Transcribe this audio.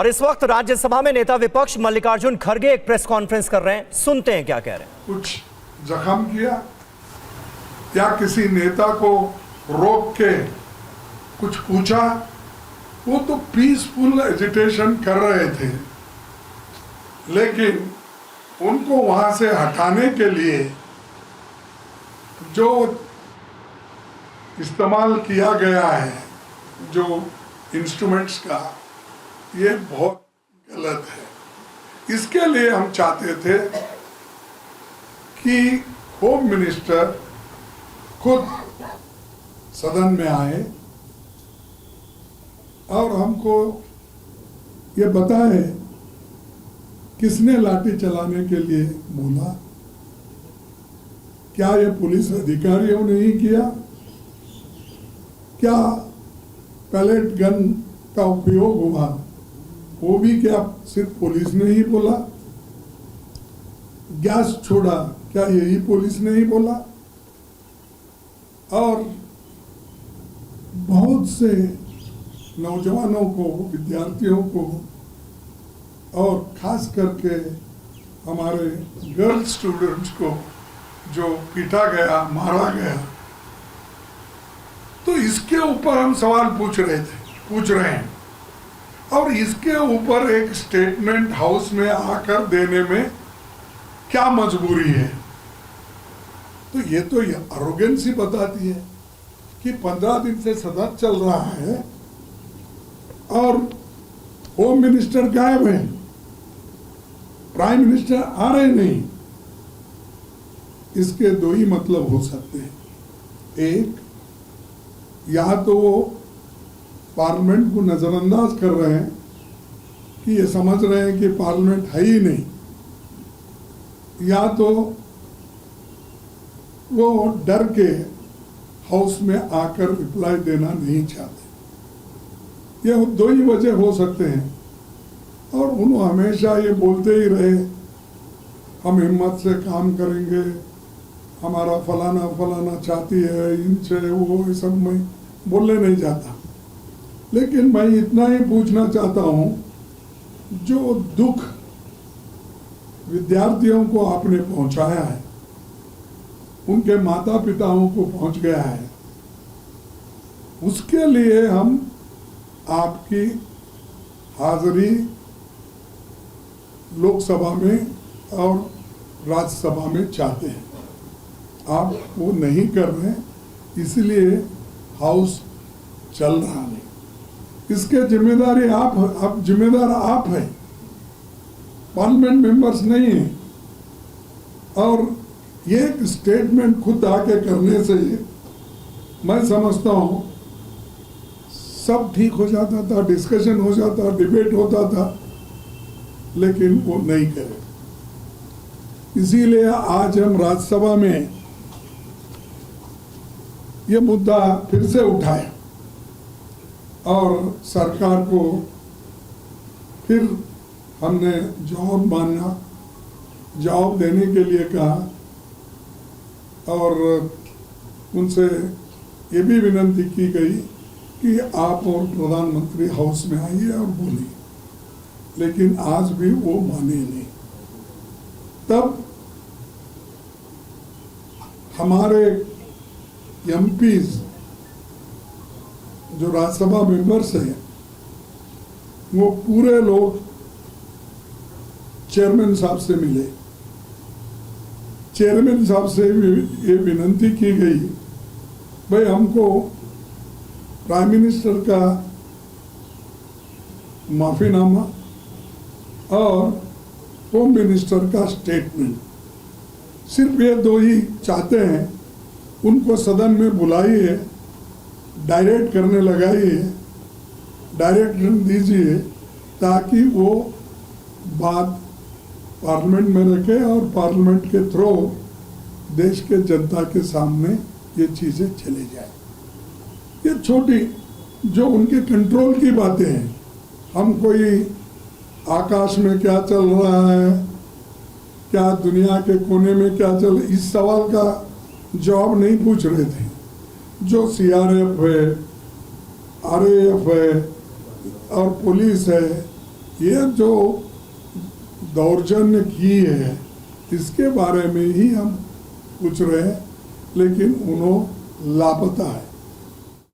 और इस वक्त राज्यसभा में नेता विपक्ष मल्लिकार्जुन खड़गे एक प्रेस कॉन्फ्रेंस कर रहे हैं, सुनते हैं क्या कह रहे हैं। कुछ जख्म किया या किसी नेता को रोक के कुछ पूछा, वो तो पीसफुल एजिटेशन कर रहे थे, लेकिन उनको वहां से हटाने के लिए जो इस्तेमाल किया गया है, जो इंस्ट्रूमेंट्स का, ये बहुत गलत है। इसके लिए हम चाहते थे कि होम मिनिस्टर खुद सदन में आए और हमको ये बताए किसने लाठी चलाने के लिए बोला। क्या ये पुलिस अधिकारियों ने ही किया? क्या पैलेट गन का उपयोग हुआ, वो भी क्या सिर्फ पुलिस ने ही बोला? गैस छोड़ा, क्या यही पुलिस ने ही बोला? और बहुत से नौजवानों को, विद्यार्थियों को, और खास करके हमारे गर्ल स्टूडेंट्स को जो पीटा गया, मारा गया, तो इसके ऊपर हम सवाल पूछ रहे हैं। और इसके ऊपर एक स्टेटमेंट हाउस में आकर देने में क्या मजबूरी है? तो ये तो अरोगेंसी बताती है कि 15 दिन से सदन चल रहा है और होम मिनिस्टर गायब है, प्राइम मिनिस्टर आ रहे नहीं। इसके दो ही मतलब हो सकते हैं। एक, या तो वो पार्लियामेंट को नजरअंदाज कर रहे हैं कि ये समझ रहे हैं कि पार्लियामेंट है ही नहीं, या तो वो डर के हाउस में आकर रिप्लाई देना नहीं चाहते। ये दो ही वजह हो सकते हैं। और उन्होंने हमेशा ये बोलते ही रहे, हम हिम्मत से काम करेंगे, हमारा फलाना फलाना चाहती है, इनसे वो सब मैं बोलने नहीं जाता। लेकिन मैं इतना ही पूछना चाहता हूँ, जो दुख विद्यार्थियों को आपने पहुंचाया है, उनके माता पिताओं को पहुंच गया है, उसके लिए हम आपकी हाजिरी लोकसभा में और राज्यसभा में चाहते हैं। आप वो नहीं कर रहे, इसलिए हाउस चल रहा नहीं। इसके जिम्मेदारी आप जिम्मेदार आप हैं, पार्लियामेंट मेंबर्स नहीं हैं। और ये एक स्टेटमेंट खुद आके करने से मैं समझता हूँ सब ठीक हो जाता था, डिस्कशन हो जाता, डिबेट होता था, लेकिन वो नहीं करे। इसीलिए आज हम राज्यसभा में ये मुद्दा फिर से उठाया और सरकार को फिर हमने जवाब देने के लिए कहा और उनसे ये भी विनती की गई कि आप और प्रधानमंत्री हाउस में आइए और बोलिए, लेकिन आज भी वो माने नहीं। तब हमारे एमपीज जो राज्यसभा मेंबर्स हैं, वो पूरे लोग चेयरमैन साहब से मिले। चेयरमैन साहब से ये विनती की गई, भाई हमको प्राइम मिनिस्टर का माफीनामा और होम मिनिस्टर का स्टेटमेंट, सिर्फ ये दो ही चाहते हैं। उनको सदन में बुलाइए, डायरेक्ट करने लगाइए, डायरेक्शन दीजिए, ताकि वो बात पार्लियामेंट में रखे और पार्लियामेंट के थ्रू देश के जनता के सामने ये चीजें चली जाए। ये छोटी जो उनके कंट्रोल की बातें हैं, हम कोई आकाश में क्या चल रहा है, क्या दुनिया के कोने में क्या चल, इस सवाल का जवाब नहीं पूछ रहे थे। जो सीआरएफ है, आरएएफ है और पुलिस है, ये जो दौर्जन्य की है इसके बारे में ही हम पूछ रहे हैं, लेकिन उन्होंने लापता है।